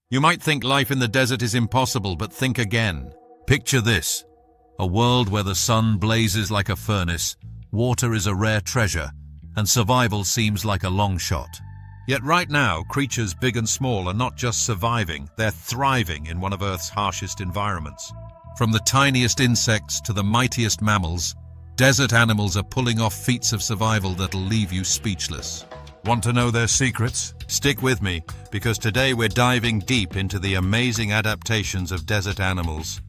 You might think life in the desert is impossible, but think again. Picture this: a world where the sun blazes like a furnace, water is a rare treasure, and survival seems like a long shot. Yet right now, creatures big and small are not just surviving, they're thriving in one of Earth's harshest environments. From the tiniest insects to the mightiest mammals, desert animals are pulling off feats of survival that'll leave you speechless. Want to know their secrets? Stick with me, because today we're diving deep into the amazing adaptations of desert animals.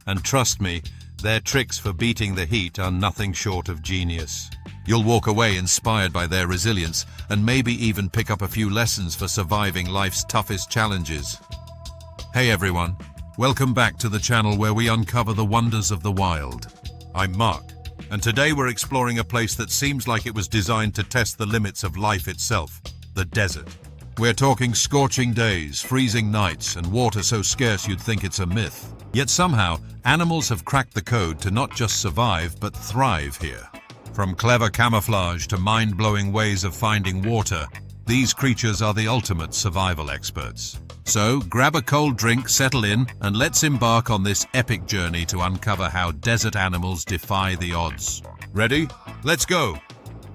And trust me, their tricks for beating the heat are nothing short of genius. You'll walk away inspired by their resilience and maybe even pick up a few lessons for surviving life's toughest challenges. Hey everyone, welcome back to the channel where we uncover the wonders of the wild. I'm Mark, and today we're exploring a place that seems like it was designed to test the limits of life itself, the desert. We're talking scorching days, freezing nights, and water so scarce you'd think it's a myth. Yet somehow, animals have cracked the code to not just survive, but thrive here. From clever camouflage to mind-blowing ways of finding water, these creatures are the ultimate survival experts. So, grab a cold drink, settle in, and let's embark on this epic journey to uncover how desert animals defy the odds. Ready? Let's go!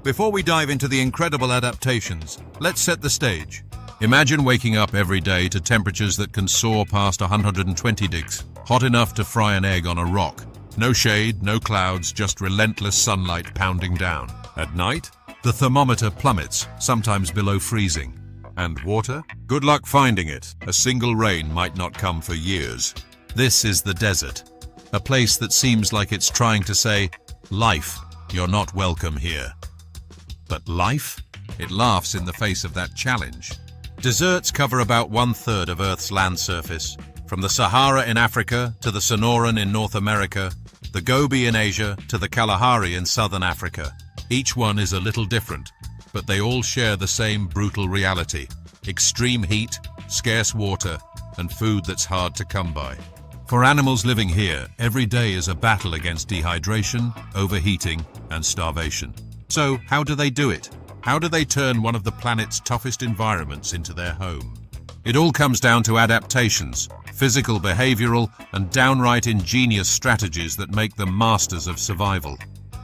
Before we dive into the incredible adaptations, let's set the stage. Imagine waking up every day to temperatures that can soar past 120 degrees, hot enough to fry an egg on a rock. No shade, no clouds, just relentless sunlight pounding down. At night, the thermometer plummets, sometimes below freezing. And water? Good luck finding it. A single rain might not come for years. This is the desert, a place that seems like it's trying to say, "Life, you're not welcome here." But life? It laughs in the face of that challenge. Deserts cover about 1/3 of Earth's land surface, from the Sahara in Africa to the Sonoran in North America, the Gobi in Asia to the Kalahari in southern Africa. Each one is a little different, but they all share the same brutal reality: extreme heat, scarce water, and food that's hard to come by. For animals living here, every day is a battle against dehydration, overheating, and starvation. So, how do they do it? How do they turn one of the planet's toughest environments into their home? It all comes down to adaptations, physical, behavioral, and downright ingenious strategies that make them masters of survival.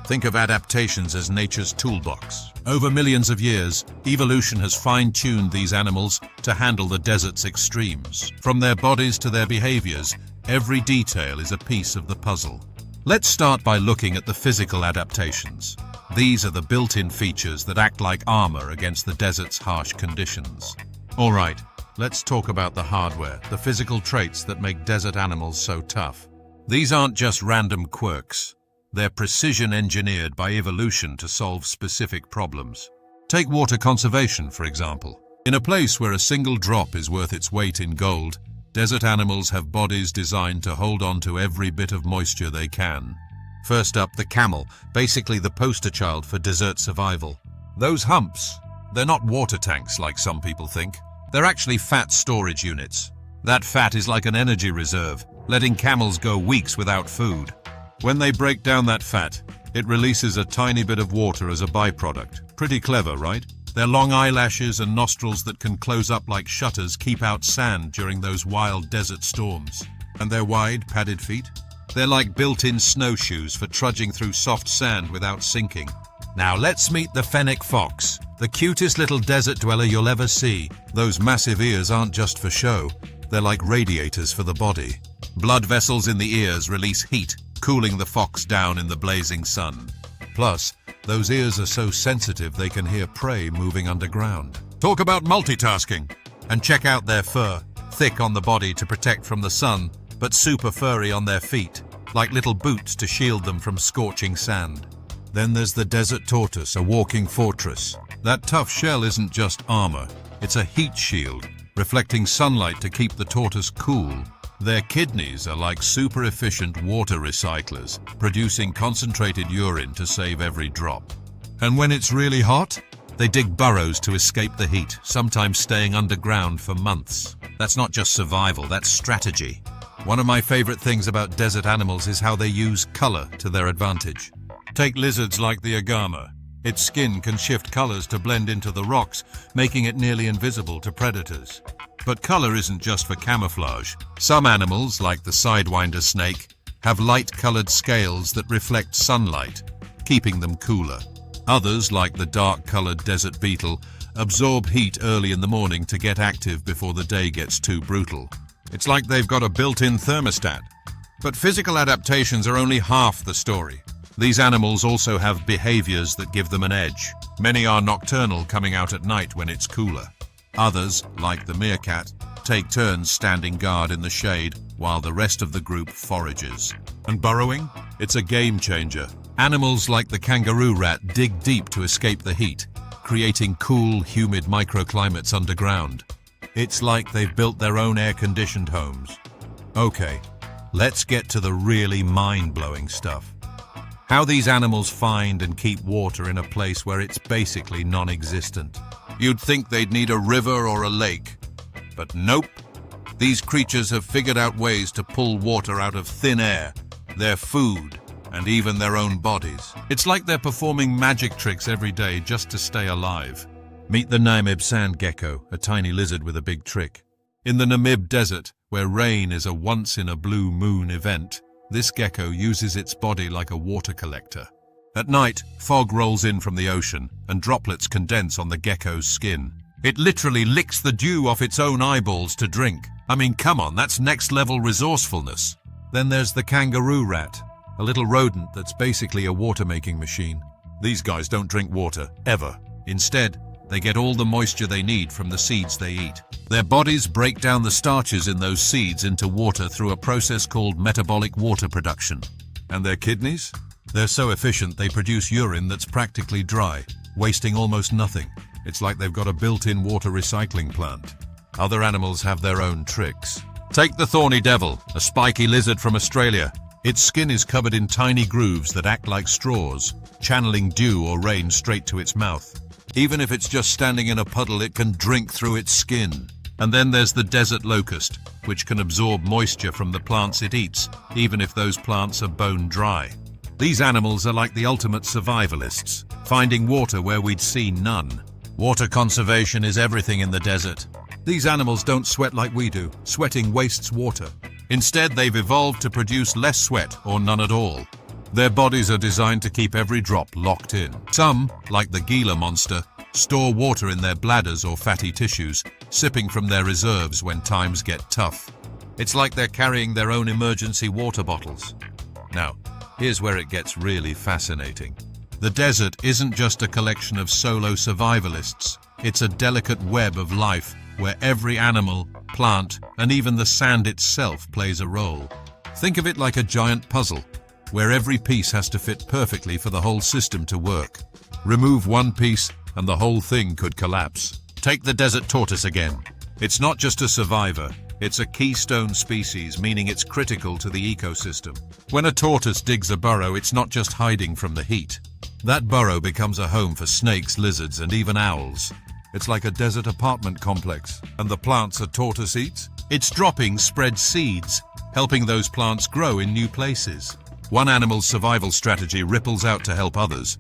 Think of adaptations as nature's toolbox. Over millions of years, evolution has fine-tuned these animals to handle the desert's extremes. From their bodies to their behaviors, every detail is a piece of the puzzle. Let's start by looking at the physical adaptations. These are the built-in features that act like armor against the desert's harsh conditions. All right, let's talk about the hardware, the physical traits that make desert animals so tough. These aren't just random quirks. They're precision engineered by evolution to solve specific problems. Take water conservation, for example. In a place where a single drop is worth its weight in gold, desert animals have bodies designed to hold on to every bit of moisture they can. First up, the camel, basically the poster child for desert survival. Those humps, they're not water tanks like some people think. They're actually fat storage units. That fat is like an energy reserve, letting camels go weeks without food. When they break down that fat, it releases a tiny bit of water as a byproduct. Pretty clever, right? Their long eyelashes and nostrils that can close up like shutters keep out sand during those wild desert storms. And their wide, padded feet? They're like built-in snowshoes for trudging through soft sand without sinking. Now let's meet the fennec fox, the cutest little desert dweller you'll ever see. Those massive ears aren't just for show. They're like radiators for the body. Blood vessels in the ears release heat, cooling the fox down in the blazing sun. Plus, those ears are so sensitive they can hear prey moving underground. Talk about multitasking! And check out their fur, thick on the body to protect from the sun, but super furry on their feet, like little boots to shield them from scorching sand. Then there's the desert tortoise, a walking fortress. That tough shell isn't just armor, it's a heat shield, reflecting sunlight to keep the tortoise cool. Their kidneys are like super efficient water recyclers, producing concentrated urine to save every drop. And when it's really hot, they dig burrows to escape the heat, sometimes staying underground for months. That's not just survival, that's strategy. One of my favorite things about desert animals is how they use color to their advantage. Take lizards like the agama. Its skin can shift colors to blend into the rocks, making it nearly invisible to predators. But color isn't just for camouflage. Some animals, like the sidewinder snake, have light-colored scales that reflect sunlight, keeping them cooler. Others, like the dark-colored desert beetle, absorb heat early in the morning to get active before the day gets too brutal. It's like they've got a built-in thermostat. But physical adaptations are only half the story. These animals also have behaviors that give them an edge. Many are nocturnal, coming out at night when it's cooler. Others, like the meerkat, take turns standing guard in the shade while the rest of the group forages. And burrowing? It's a game changer. Animals like the kangaroo rat dig deep to escape the heat, creating cool, humid microclimates underground. It's like they've built their own air-conditioned homes. Okay, let's get to the really mind-blowing stuff. How these animals find and keep water in a place where it's basically non-existent. You'd think they'd need a river or a lake, but nope. These creatures have figured out ways to pull water out of thin air, their food, and even their own bodies. It's like they're performing magic tricks every day just to stay alive. Meet the Namib sand gecko, a tiny lizard with a big trick. In the Namib desert, where rain is a once-in-a-blue-moon event, this gecko uses its body like a water collector. At night, fog rolls in from the ocean, and droplets condense on the gecko's skin. It literally licks the dew off its own eyeballs to drink. I mean, come on, that's next-level resourcefulness. Then there's the kangaroo rat, a little rodent that's basically a water-making machine. These guys don't drink water, ever. Instead, they get all the moisture they need from the seeds they eat. Their bodies break down the starches in those seeds into water through a process called metabolic water production. And their kidneys? They're so efficient they produce urine that's practically dry, wasting almost nothing. It's like they've got a built-in water recycling plant. Other animals have their own tricks. Take the thorny devil, a spiky lizard from Australia. Its skin is covered in tiny grooves that act like straws, channeling dew or rain straight to its mouth. Even if it's just standing in a puddle, it can drink through its skin. And then there's the desert locust, which can absorb moisture from the plants it eats, even if those plants are bone dry. These animals are like the ultimate survivalists, finding water where we'd seen none. Water conservation is everything in the desert. These animals don't sweat like we do. Sweating wastes water. Instead, they've evolved to produce less sweat or none at all. Their bodies are designed to keep every drop locked in. Some, like the Gila monster, store water in their bladders or fatty tissues, sipping from their reserves when times get tough. It's like they're carrying their own emergency water bottles. Now, here's where it gets really fascinating. The desert isn't just a collection of solo survivalists. It's a delicate web of life where every animal, plant, and even the sand itself plays a role. Think of it like a giant puzzle, where every piece has to fit perfectly for the whole system to work. Remove one piece and the whole thing could collapse. Take the desert tortoise again. It's not just a survivor, it's a keystone species, meaning it's critical to the ecosystem. When a tortoise digs a burrow, it's not just hiding from the heat. That burrow becomes a home for snakes, lizards, and even owls. It's like a desert apartment complex. And the plants a tortoise eats? Its droppings spread seeds, helping those plants grow in new places. One animal's survival strategy ripples out to help others.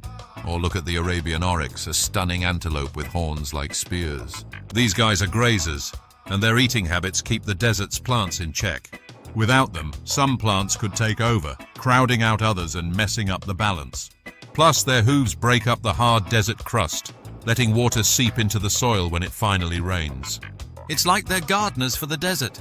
Or look at the Arabian oryx, a stunning antelope with horns like spears. These guys are grazers, and their eating habits keep the desert's plants in check. Without them, some plants could take over, crowding out others and messing up the balance. Plus, their hooves break up the hard desert crust, letting water seep into the soil when it finally rains. It's like they're gardeners for the desert.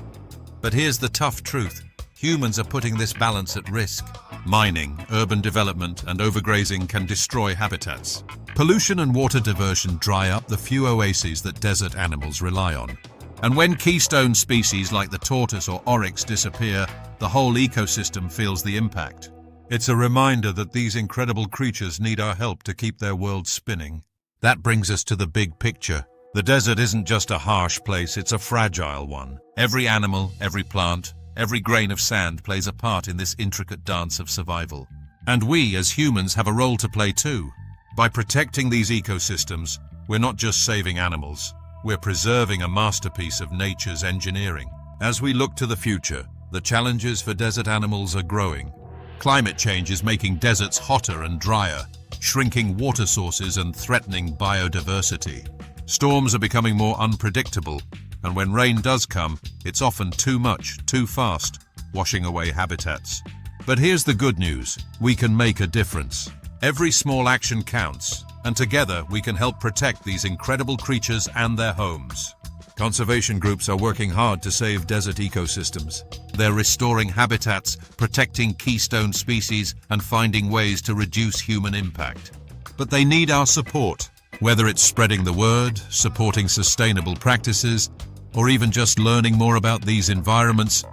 But here's the tough truth. Humans are putting this balance at risk. Mining, urban development, and overgrazing can destroy habitats. Pollution and water diversion dry up the few oases that desert animals rely on. And when keystone species like the tortoise or oryx disappear, the whole ecosystem feels the impact. It's a reminder that these incredible creatures need our help to keep their world spinning. That brings us to the big picture. The desert isn't just a harsh place, it's a fragile one. Every animal, every plant, every grain of sand plays a part in this intricate dance of survival. And we, as humans, have a role to play too. By protecting these ecosystems, we're not just saving animals, we're preserving a masterpiece of nature's engineering. As we look to the future, the challenges for desert animals are growing. Climate change is making deserts hotter and drier, shrinking water sources and threatening biodiversity. Storms are becoming more unpredictable, And when rain does come, it's often too much, too fast, washing away habitats. But here's the good news. We can make a difference. Every small action counts, and together we can help protect these incredible creatures and their homes. Conservation groups are working hard to save desert ecosystems. They're restoring habitats, protecting keystone species, and finding ways to reduce human impact. But they need our support, whether it's spreading the word, supporting sustainable practices, or even just learning more about these environments.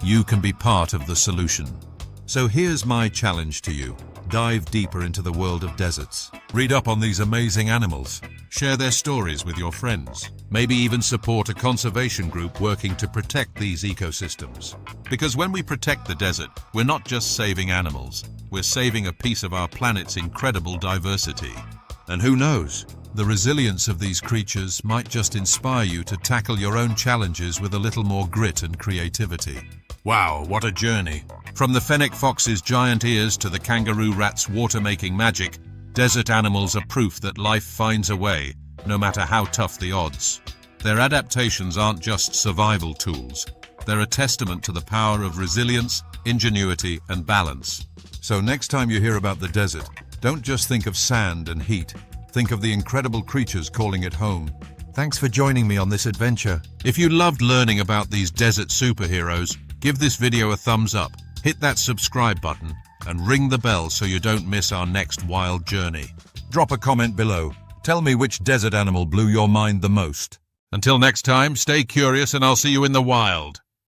You can be part of the solution. So here's my challenge to you. Dive deeper into the world of deserts. Read up on these amazing animals. Share their stories with your friends. Maybe even support a conservation group working to protect these ecosystems. Because when we protect the desert, we're not just saving animals. We're saving a piece of our planet's incredible diversity. And who knows? The resilience of these creatures might just inspire you to tackle your own challenges with a little more grit and creativity. Wow, what a journey! From the fennec fox's giant ears to the kangaroo rat's water-making magic, desert animals are proof that life finds a way, no matter how tough the odds. Their adaptations aren't just survival tools. They're a testament to the power of resilience, ingenuity, and balance. So next time you hear about the desert, don't just think of sand and heat. Think of the incredible creatures calling it home. Thanks for joining me on this adventure. If you loved learning about these desert superheroes, give this video a thumbs up, hit that subscribe button, and ring the bell so you don't miss our next wild journey. Drop a comment below. Tell me which desert animal blew your mind the most. Until next time, stay curious and I'll see you in the wild.